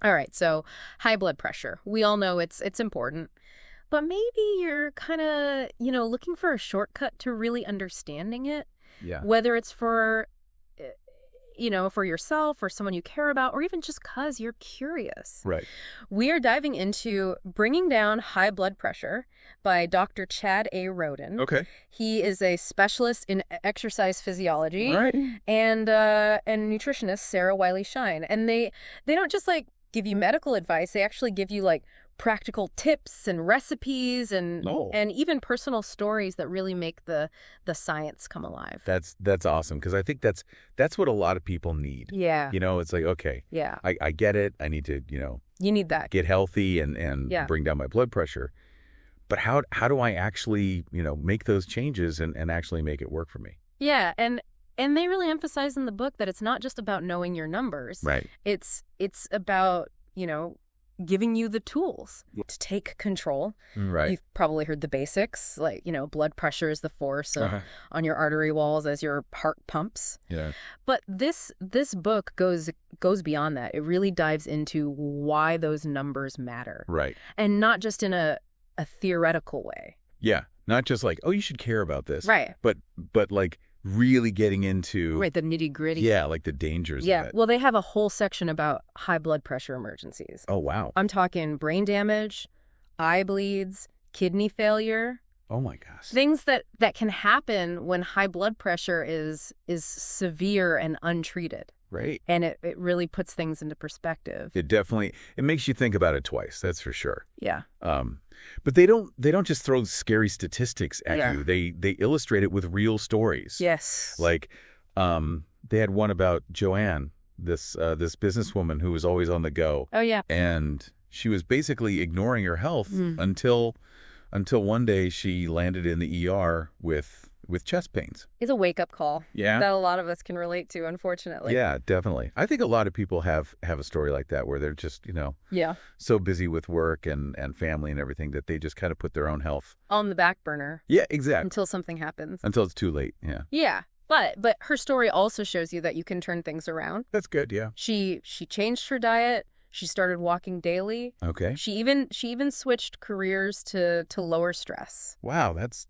All right, so high blood pressure. We all know it's important. But maybe you're kind of, looking for a shortcut to really understanding it, Yeah. whether it's for, for yourself or someone you care about, or even just because you're curious. Right. We are diving into Bringing Down High Blood Pressure by Dr. Chad A. Rhoden. Okay. He is a specialist in exercise physiology All right. and nutritionist Sarah Wiley Schein. And they don't just give you medical advice. They actually give you practical tips and recipes and even personal stories that really make the science come alive. That's awesome, because I think that's what a lot of people need. Yeah. It's like, okay, Yeah. I get it. I need to, You need that. get healthy and Yeah. bring down my blood pressure. But how do I actually, make those changes and actually make it work for me? Yeah, and they really emphasize in the book that it's not just about knowing your numbers. Right. It's about, giving you the tools to take control. Right. You've probably heard the basics, blood pressure is the force on your artery walls as your heart pumps. Yeah. But this book goes beyond that. It really dives into why those numbers matter. Right. And not just in a theoretical way. Yeah. Not just like, oh, you should care about this. Right. But like really getting into the nitty-gritty. Yeah, like the dangers of it. Well, they have a whole section about high blood pressure emergencies. Oh, wow. I'm talking brain damage, eye bleeds, kidney failure. Oh my gosh. Things that can happen when high blood pressure is severe and untreated. Right. And it really puts things into perspective. It makes you think about it twice, that's for sure. Yeah. But they don't just throw scary statistics at you. They illustrate it with real stories. Yes. Like they had one about Joanne, this businesswoman who was always on the go. Oh yeah. And she was basically ignoring her health until one day she landed in the ER with chest pains. It's a wake-up call. Yeah. That a lot of us can relate to, unfortunately. Yeah, definitely. I think a lot of people have a story like that where they're just, so busy with work and family and everything that they just kind of put their own health on the back burner. Yeah, exactly. Until something happens. Until it's too late, yeah. Yeah. But her story also shows you that you can turn things around. That's good, yeah. She changed her diet. She started walking daily. Okay. She even switched careers to lower stress. Wow, that's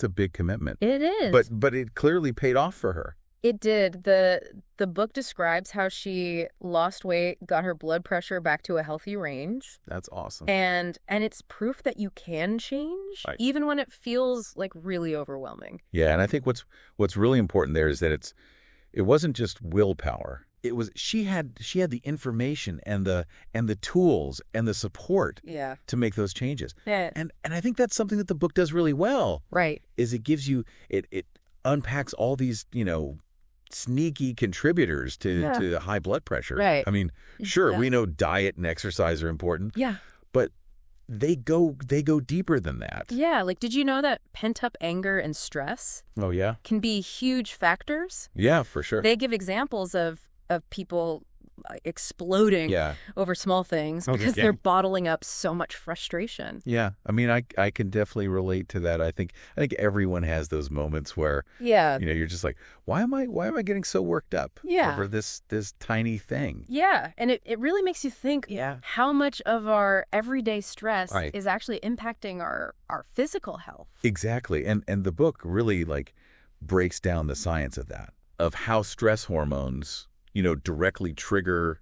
a big commitment. It is. But it clearly paid off for her. It did. The book describes how she lost weight, got her blood pressure back to a healthy range. That's awesome. And it's proof that you can change, right, even when it feels really overwhelming. Yeah, and I think what's really important there is that it wasn't just willpower. It was she had the information and the tools and the support to make those changes. Yeah. And I think that's something that the book does really well. Right. Is it gives you it unpacks all these, sneaky contributors to high blood pressure. Right. I mean, sure, we know diet and exercise are important. Yeah. But they go deeper than that. Yeah, did you know that pent-up anger and stress can be huge factors? Yeah, for sure. They give examples of people exploding over small things because they're bottling up so much frustration. Yeah. I mean, I can definitely relate to that. I think everyone has those moments where you're just like, why am I getting so worked up over this tiny thing? Yeah. And it really makes you think how much of our everyday stress is actually impacting our physical health. Exactly. And the book really breaks down the science of that, of how stress hormones directly trigger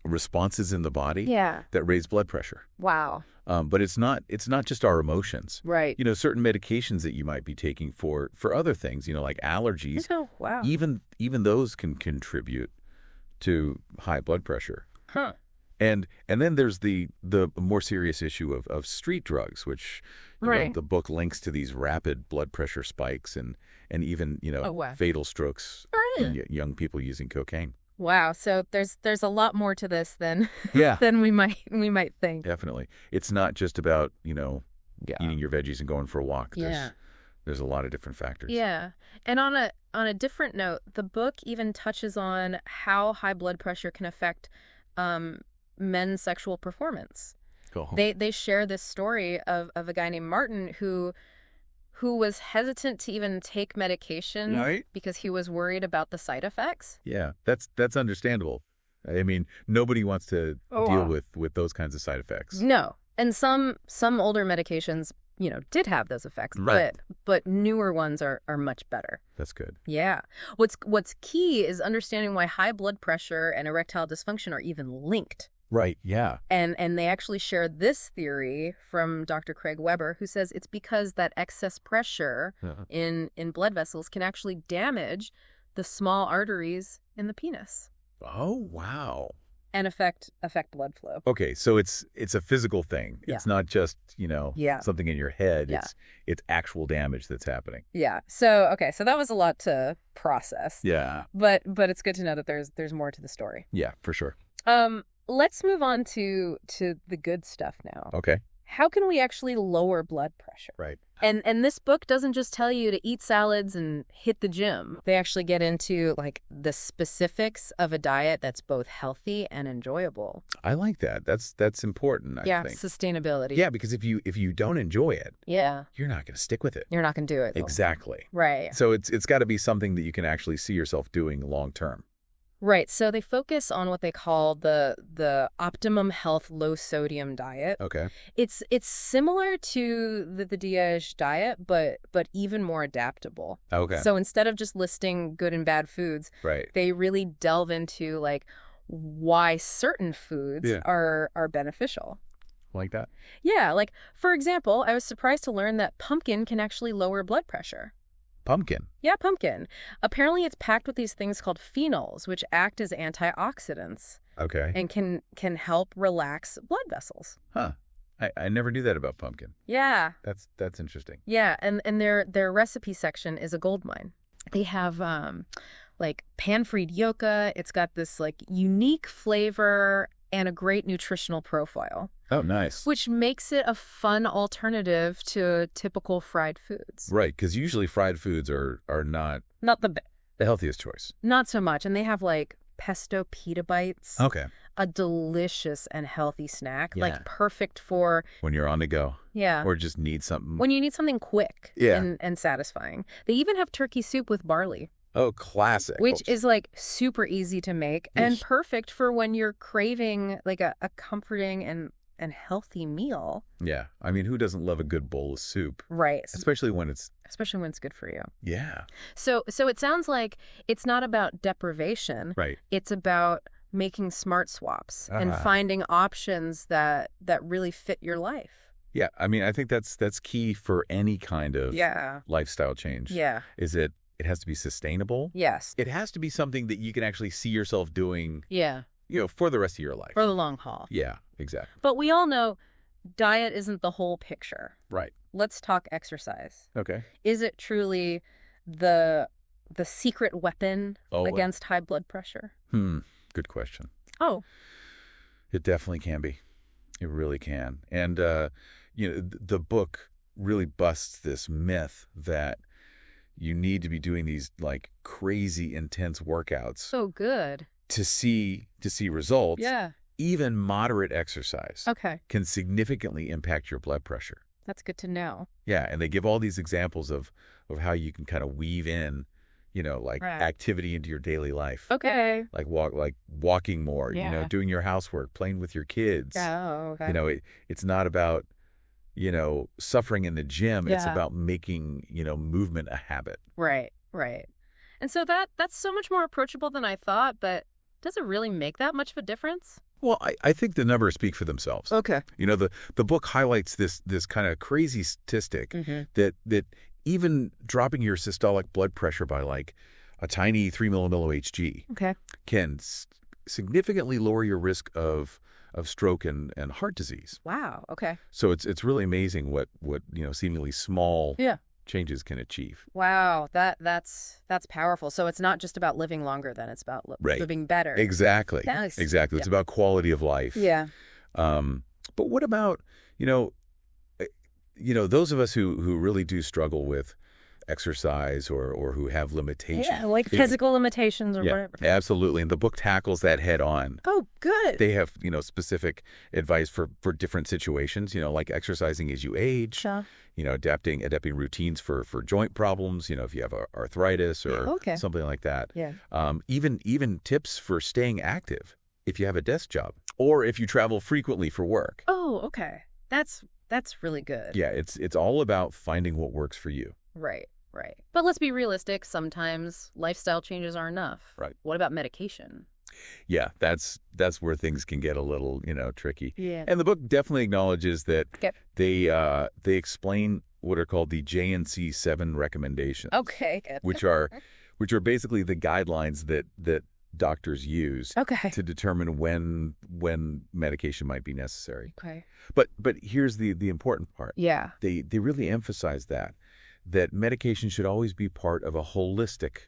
responses in the body that raise blood pressure. Wow. But it's not just our emotions. Right. Certain medications that you might be taking for other things, like allergies. Oh, wow. Even those can contribute to high blood pressure. Huh. And then there's the more serious issue of street drugs, which the book links to these rapid blood pressure spikes and even fatal strokes in young people using cocaine. Wow, so there's a lot more to this than we might think. Definitely, it's not just about eating your veggies and going for a walk. There's a lot of different factors. Yeah, and on a different note, the book even touches on how high blood pressure can affect men's sexual performance. Cool. They share this story of a guy named Martin who was hesitant to even take medication because he was worried about the side effects. Yeah, that's understandable. I mean, nobody wants to deal with those kinds of side effects. No. And some older medications, did have those effects. Right. But newer ones are much better. That's good. Yeah. What's key is understanding why high blood pressure and erectile dysfunction are even linked. Right, yeah. And they actually share this theory from Dr. Craig Weber, who says it's because that excess pressure in blood vessels can actually damage the small arteries in the penis. Oh, wow. And affect blood flow. Okay, so it's a physical thing. Yeah. It's not just, something in your head. Yeah. It's actual damage that's happening. Yeah. So that was a lot to process. Yeah. But it's good to know that there's more to the story. Yeah, for sure. Let's move on to the good stuff now. Okay. How can we actually lower blood pressure? Right. And this book doesn't just tell you to eat salads and hit the gym. They actually get into like the specifics of a diet that's both healthy and enjoyable. I like that. That's important, I think. Sustainability. Yeah, because if you don't enjoy it, you're not going to stick with it. You're not going to do it. Exactly. Right. So it's got to be something that you can actually see yourself doing long term. Right. So they focus on what they call the optimum health low sodium diet. Okay. It's similar to the Diège diet, but even more adaptable. Okay. So instead of just listing good and bad foods, right, they really delve into like why certain foods are beneficial. Like that? Yeah. Like, for example, I was surprised to learn that pumpkin can actually lower blood pressure. Pumpkin? Yeah, pumpkin. Apparently it's packed with these things called phenols, which act as antioxidants. Okay. And can help relax blood vessels. Huh. I never knew that about pumpkin. Yeah. That's interesting. Yeah, and their recipe section is a goldmine. They have like pan-fried yucca. It's got this like unique flavor and a great nutritional profile. Oh, nice. Which makes it a fun alternative to typical fried foods. Right, because usually fried foods are not the healthiest choice. Not so much. And they have like pesto pita bites. Okay. A delicious and healthy snack. Yeah. Like perfect for when you're on the go. Yeah. Or just need something. When you need something quick and satisfying. They even have turkey soup with barley. Oh, classic. Which is like super easy to make and perfect for when you're craving like a comforting and healthy meal. Yeah. I mean, who doesn't love a good bowl of soup? Right. Especially when it's good for you. Yeah. So it sounds like it's not about deprivation. Right. It's about making smart swaps and finding options that really fit your life. Yeah. I mean, I think that's key for any kind of lifestyle change. Yeah. Is it has to be sustainable. Yes. It has to be something that you can actually see yourself doing. Yeah. For the rest of your life. For the long haul. Yeah, exactly. But we all know diet isn't the whole picture. Right. Let's talk exercise. Okay. Is it truly the secret weapon against high blood pressure? Good question. Oh. It definitely can be. It really can. And, the book really busts this myth that you need to be doing these like crazy intense workouts. So good. To see results. Yeah. Even moderate exercise can significantly impact your blood pressure. That's good to know. Yeah, and they give all these examples of how you can kind of weave in, activity into your daily life. Okay. Like walking more, doing your housework, playing with your kids. Oh, okay. It's not about suffering in the gym. Yeah. It's about making, movement a habit. Right. And so that's so much more approachable than I thought, but does it really make that much of a difference? Well, I think the numbers speak for themselves. Okay. The book highlights this kind of crazy statistic that even dropping your systolic blood pressure by like a tiny 3 mmHg can significantly lower your risk of stroke and heart disease. Wow. Okay. So it's really amazing what seemingly small changes can achieve. Wow, that's powerful. So it's not just about living longer, then it's about living better. Exactly. Nice. Exactly. It's about quality of life. Yeah. But what about those of us who really do struggle with exercise or who have limitations. Yeah, like physical limitations or whatever. Absolutely. And the book tackles that head on. Oh, good. They have, specific advice for different situations, like exercising as you age, Sure. Adapting routines for joint problems, if you have arthritis or something like that. Yeah. Even tips for staying active. if you have a desk job or if you travel frequently for work. Oh, okay. That's really good. Yeah, it's all about finding what works for you. Right. Right. But let's be realistic. Sometimes lifestyle changes are enough. Right. What about medication? Yeah, that's where things can get a little, tricky. Yeah. And the book definitely acknowledges that they explain what are called the J&C 7 recommendations. Okay. which are basically the guidelines that doctors use to determine when medication might be necessary. Okay. But here's the important part. Yeah. They really emphasize that medication should always be part of a holistic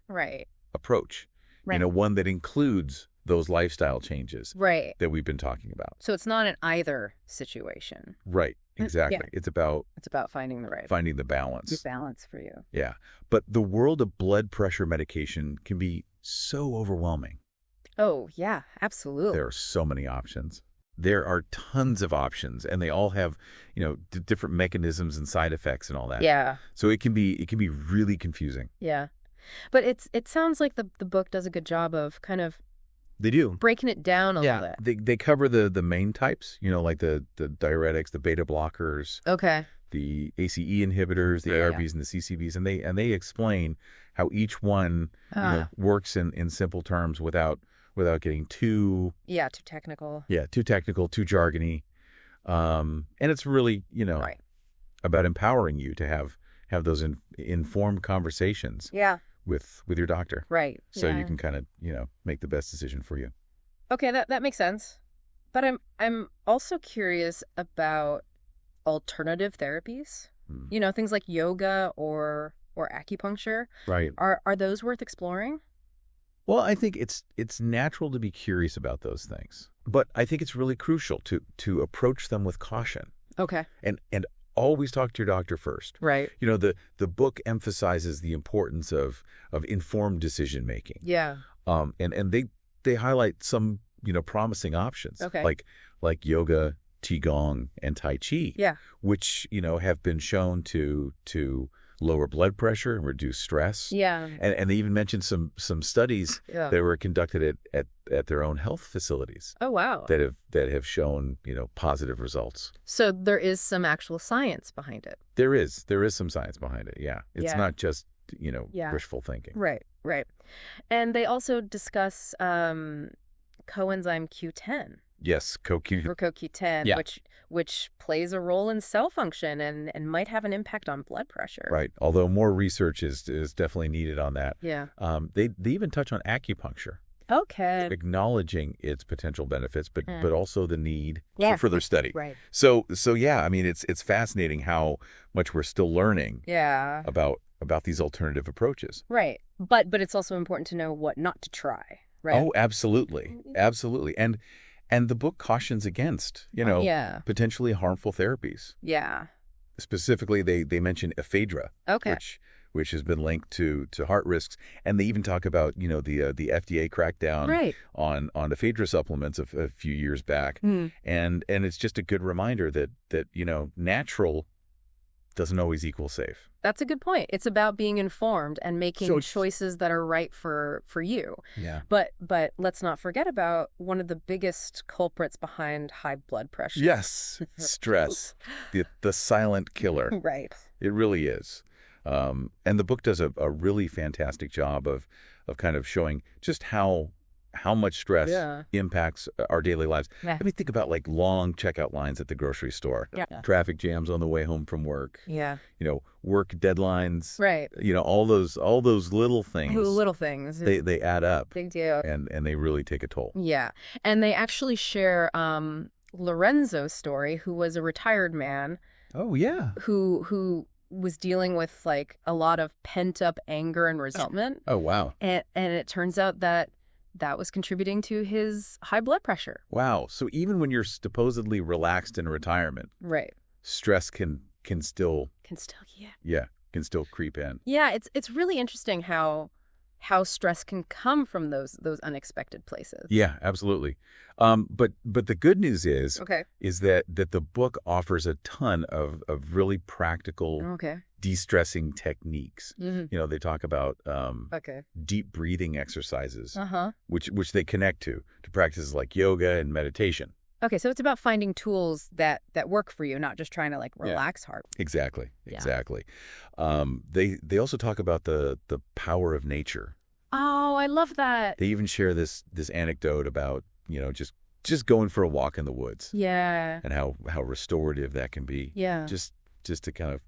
approach. Right. One that includes those lifestyle changes that we've been talking about. So it's not an either situation. Right. Exactly. Yeah. It's about finding the balance. The balance for you. Yeah. But the world of blood pressure medication can be so overwhelming. Oh, yeah, absolutely. There are so many options. There are tons of options, and they all have, different mechanisms and side effects and all that. Yeah. So it can be really confusing. Yeah. But it sounds like the book does a good job of kind of they do breaking it down a little bit. They cover the main types, like the diuretics, the beta blockers, the ACE inhibitors, the ARBs and the CCBs, and they explain how each one works in simple terms without getting too technical. Yeah, too technical, too jargony. And it's really, about empowering you to have those informed conversations. Yeah. With your doctor. Right. So you can kind of, make the best decision for you. Okay, that makes sense. But I'm also curious about alternative therapies. Things like yoga or acupuncture. Right. Are those worth exploring? Well, I think it's natural to be curious about those things. But I think it's really crucial to approach them with caution. Okay. And always talk to your doctor first. Right. The book emphasizes the importance of informed decision making. Yeah. And they highlight some, promising options. Okay. Like yoga, qigong, and tai chi. Yeah. Which, have been shown to lower blood pressure and reduce stress. Yeah. And they even mentioned some studies that were conducted at their own health facilities. Oh, wow. That have shown, positive results. So there is some actual science behind it. There is some science behind it. Yeah. It's not just, wishful thinking. Right. And they also discuss coenzyme Q10. Yes, CoQ10, which plays a role in cell function and might have an impact on blood pressure. Right. Although more research is definitely needed on that. Yeah. They even touch on acupuncture. Okay. Acknowledging its potential benefits, but also the need for further study. Right. So yeah, I mean it's fascinating how much we're still learning. Yeah. About these alternative approaches. Right. But it's also important to know what not to try. Right. Oh, absolutely. Absolutely. And the book cautions against, potentially harmful therapies. Yeah. Specifically, they mention ephedra, which has been linked to heart risks, and they even talk about, the FDA crackdown on ephedra supplements a few years back, and it's just a good reminder that natural doesn't always equal safe. That's a good point. It's about being informed and making choices that are right for you. Yeah. But let's not forget about one of the biggest culprits behind high blood pressure. Yes. Stress. the silent killer. Right. It really is. And the book does a really fantastic job of kind of showing just how much stress impacts our daily lives. Yeah. I mean, think about like long checkout lines at the grocery store, traffic jams on the way home from work, work deadlines, right? All those little things. Little things. They add up. They do. And they really take a toll. Yeah. And they actually share Lorenzo's story, who was a retired man. Oh, yeah. Who was dealing with like a lot of pent up anger and resentment. Oh, wow. And it turns out that was contributing to his high blood pressure. Wow. So even when you're supposedly relaxed in retirement, right, stress can still can still creep in. Yeah, it's really interesting how how stress can come from those unexpected places. Yeah, absolutely. But the good news is that the book offers a ton of really practical de-stressing techniques. They talk about deep breathing exercises, which they connect to practices like yoga and meditation. Okay, so it's about finding tools that work for you, not just trying to relax hard. Exactly. They also talk about the power of nature. Oh, I love that. They even share this anecdote about, just going for a walk in the woods. Yeah. And how restorative that can be. Yeah. Just to kind of,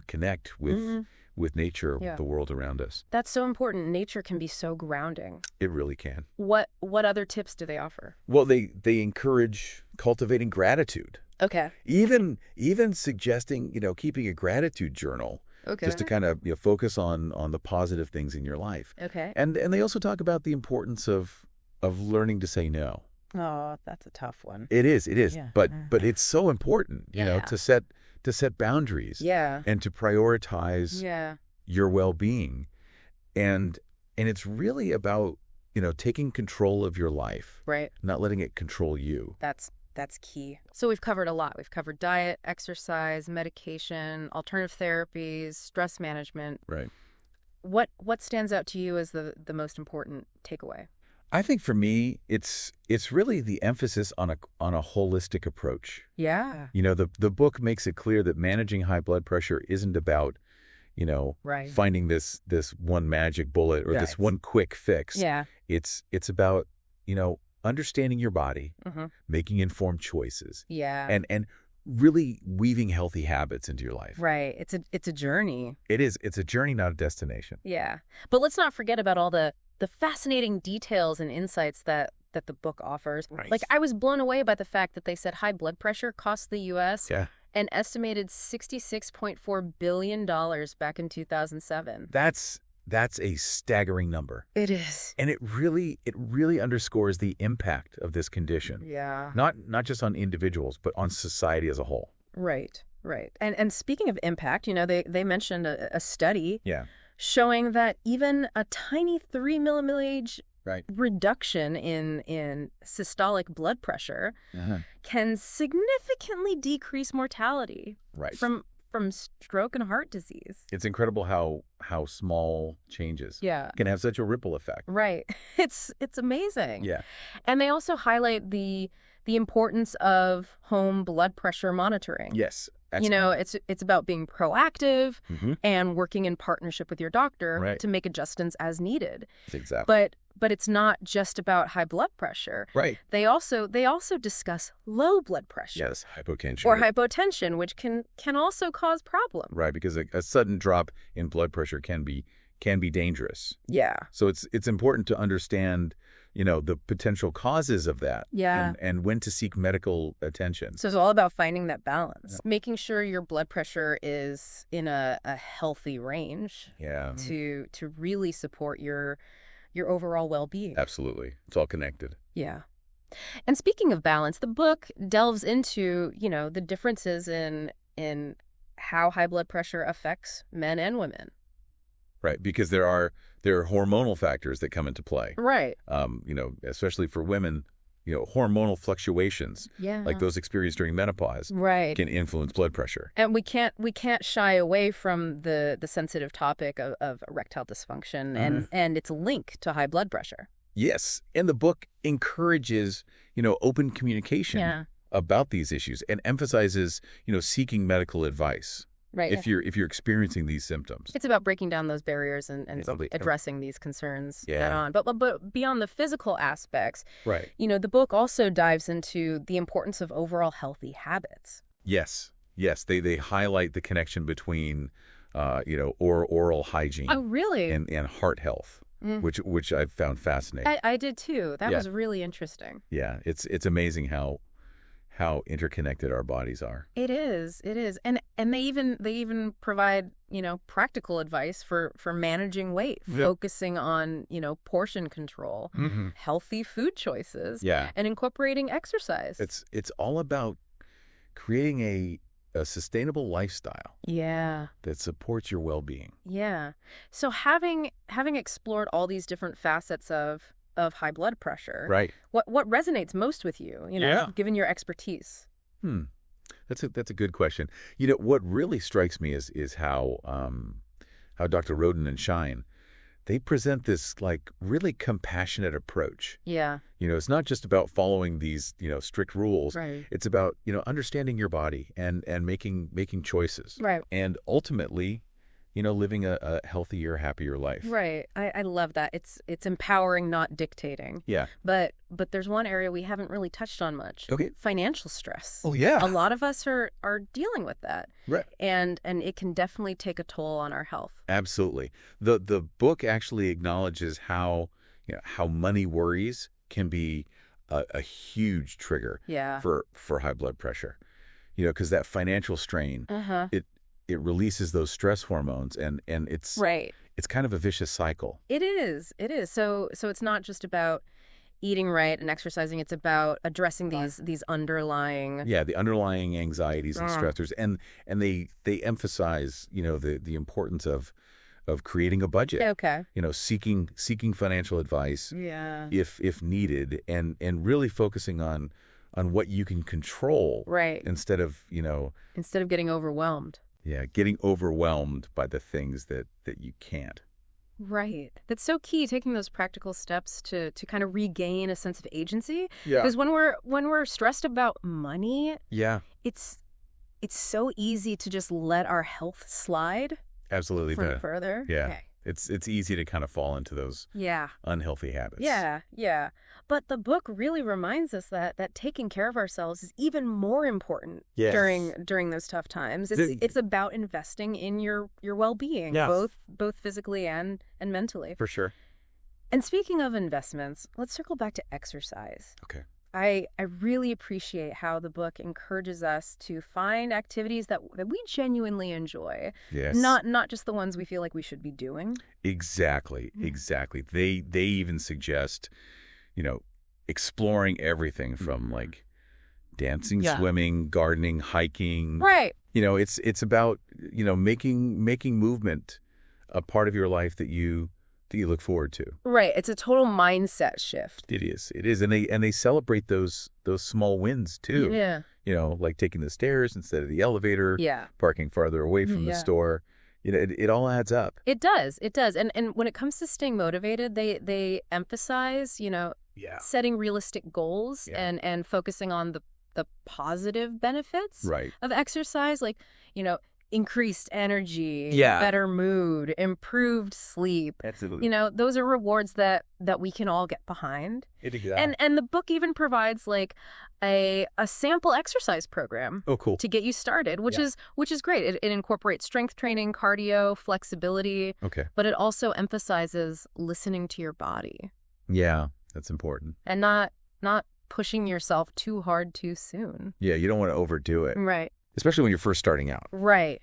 connect with nature, the world around us. That's so important. Nature can be so grounding. It really can. What other tips do they offer? Well, they encourage cultivating gratitude. Okay. Even suggesting, keeping a gratitude journal. Okay. Just to kind of focus on the positive things in your life. Okay. And they also talk about the importance of learning to say no. Oh, that's a tough one. It is. Yeah. But it's so important, to set boundaries. Yeah. And to prioritize your well-being. And it's really about, taking control of your life. Right. Not letting it control you. That's key. So we've covered a lot. We've covered diet, exercise, medication, alternative therapies, stress management. Right. What stands out to you as the most important takeaway? I think for me, it's really the emphasis on a holistic approach. Yeah. The book makes it clear that managing high blood pressure isn't about, finding this one magic bullet or this one quick fix. Yeah. It's about, understanding your body, making informed choices. Yeah. And really weaving healthy habits into your life. Right. It's a journey. It is. It's a journey, not a destination. Yeah. But let's not forget about all the fascinating details and insights that the book offers. Right. I was blown away by the fact that they said high blood pressure cost the U.S. an estimated $66.4 billion back in 2007. That's a staggering number. It is. And it really underscores the impact of this condition. Yeah. Not just on individuals, but on society as a whole. Right. And speaking of impact, they mentioned a study showing that even a tiny 3 millimilliage reduction in systolic blood pressure can significantly decrease mortality from stroke and heart disease. It's incredible how small changes can have such a ripple effect. Right. It's amazing. Yeah. And they also highlight the importance of home blood pressure monitoring. Yes. Excellent. It's about being proactive and working in partnership with your doctor to make adjustments as needed. Exactly. But it's not just about high blood pressure. Right. They also discuss low blood pressure. Yes, hypotension. Or hypotension, which can also cause problems. Right, because a sudden drop in blood pressure can be dangerous. Yeah. So it's important to understand, the potential causes of that. Yeah. And when to seek medical attention. So it's all about finding that balance, making sure your blood pressure is in a healthy range. Yeah. To really support your overall well-being. Absolutely. It's all connected. Yeah. And speaking of balance, the book delves into, the differences in how high blood pressure affects men and women. Right, because there are hormonal factors that come into play. Right. Especially for women, hormonal fluctuations, like those experienced during menopause, can influence blood pressure. And we can't shy away from the sensitive topic of erectile dysfunction and its link to high blood pressure. Yes, and the book encourages, open communication about these issues and emphasizes, seeking medical advice. Right. If you're experiencing these symptoms. It's about breaking down those barriers and addressing these concerns head on. But beyond the physical aspects, the book also dives into the importance of overall healthy habits. Yes. They highlight the connection between oral hygiene. Oh, really? And heart health. Which I've found fascinating. I did too. That was really interesting. Yeah, it's amazing how interconnected our bodies are. It is. And they even provide, practical advice for managing weight, focusing on, portion control, healthy food choices, and incorporating exercise. It's all about creating a a sustainable lifestyle. Yeah. That supports your well-being. Yeah. So having explored all these different facets of high blood pressure, right? What resonates most with you? Given your expertise. That's a good question. What really strikes me is how Dr. Rhoden and Schein, they present this like really compassionate approach. Yeah. It's not just about following these, strict rules. Right. It's about, understanding your body and making choices. Right. And ultimately, living a healthier, happier life. Right. I love that. It's empowering, not dictating. Yeah. But there's one area we haven't really touched on much. Okay. Financial stress. Oh, yeah. A lot of us are dealing with that. Right. And it can definitely take a toll on our health. Absolutely. The book actually acknowledges how money worries can be a huge trigger for high blood pressure. Because that financial strain, it releases those stress hormones, and it's it's kind of a vicious cycle. It is. So it's not just about eating right and exercising. It's about addressing these underlying the underlying anxieties and stressors, and they emphasize the importance of creating a budget. Okay. Seeking financial advice if needed, and really focusing on what you can control, right, instead of getting overwhelmed. Yeah, getting overwhelmed by the things that you can't. Right. That's so key, taking those practical steps to kind of regain a sense of agency. Yeah. Because when we're stressed about money, it's so easy to just let our health slide. Absolutely. Further. Yeah. Okay. It's easy to kind of fall into those unhealthy habits. Yeah. But the book really reminds us that taking care of ourselves is even more important during those tough times. It's about investing in your well-being, both physically and mentally. For sure. And speaking of investments, let's circle back to exercise. Okay. I really appreciate how the book encourages us to find activities that we genuinely enjoy. Yes. Not just the ones we feel like we should be doing. Exactly. They even suggest, exploring everything from like dancing, swimming, gardening, hiking. Right. It's about, making movement a part of your life that you look forward to. Right. It's a total mindset shift. It is. And they celebrate those small wins too. Yeah. Like taking the stairs instead of the elevator. Yeah. Parking farther away from the store. It all adds up. It does. And when it comes to staying motivated, they emphasize, setting realistic goals and focusing on the positive benefits of exercise, like, increased energy, better mood, improved sleep. Absolutely. Those are rewards that we can all get behind. Exactly. And the book even provides like a sample exercise program. Oh, cool. To get you started, which is great. It incorporates strength training, cardio, flexibility. Okay. But it also emphasizes listening to your body. Yeah. That's important. And not pushing yourself too hard too soon. Yeah, you don't want to overdo it. Right. Especially when you're first starting out. Right.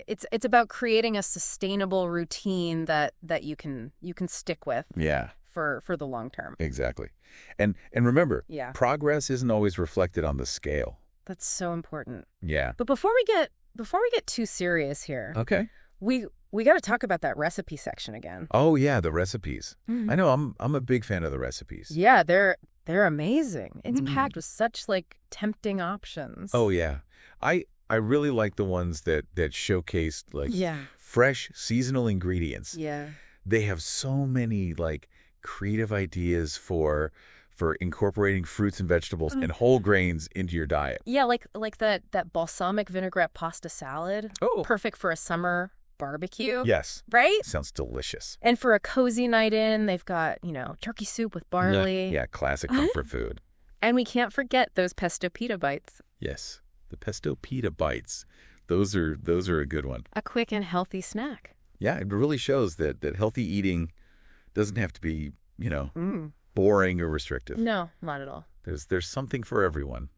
It's about creating a sustainable routine that you can stick with. Yeah. For the long term. Exactly. And remember, progress isn't always reflected on the scale. That's so important. Yeah. But before we get too serious here. Okay. We got to talk about that recipe section again. Oh yeah, the recipes. Mm-hmm. I know I'm a big fan of the recipes. Yeah, they're amazing. It's packed with such like tempting options. Oh yeah. I really like the ones that showcased like fresh seasonal ingredients. Yeah. They have so many like creative ideas for incorporating fruits and vegetables and whole grains into your diet. Yeah, like that balsamic vinaigrette pasta salad. Oh. Perfect for a summer barbecue. Yes. Right? Sounds delicious. And for a cozy night in, they've got, turkey soup with barley. Yeah, classic comfort food. And we can't forget those pesto pita bites. Yes. The pesto pita bites. Those are a good one. A quick and healthy snack. Yeah, it really shows that healthy eating doesn't have to be, boring or restrictive. No, not at all. There's something for everyone.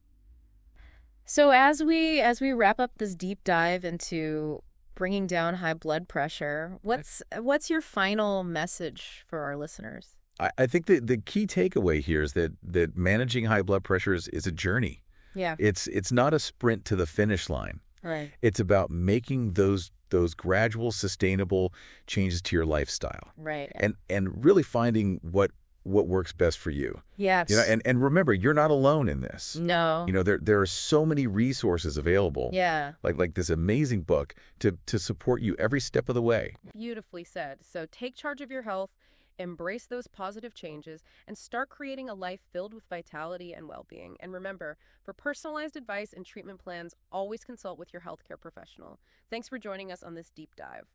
So as we wrap up this deep dive into bringing down high blood pressure, what's your final message for our listeners? I think the key takeaway here is that managing high blood pressure is a journey. Yeah. It's not a sprint to the finish line. Right. It's about making those gradual, sustainable changes to your lifestyle. Right. And really finding what works best for you. Yes. And remember, you're not alone in this. No. There are so many resources available. Yeah. Like this amazing book to support you every step of the way. Beautifully said. So take charge of your health, embrace those positive changes, and start creating a life filled with vitality and well-being. And remember, for personalized advice and treatment plans, always consult with your healthcare professional. Thanks for joining us on this deep dive.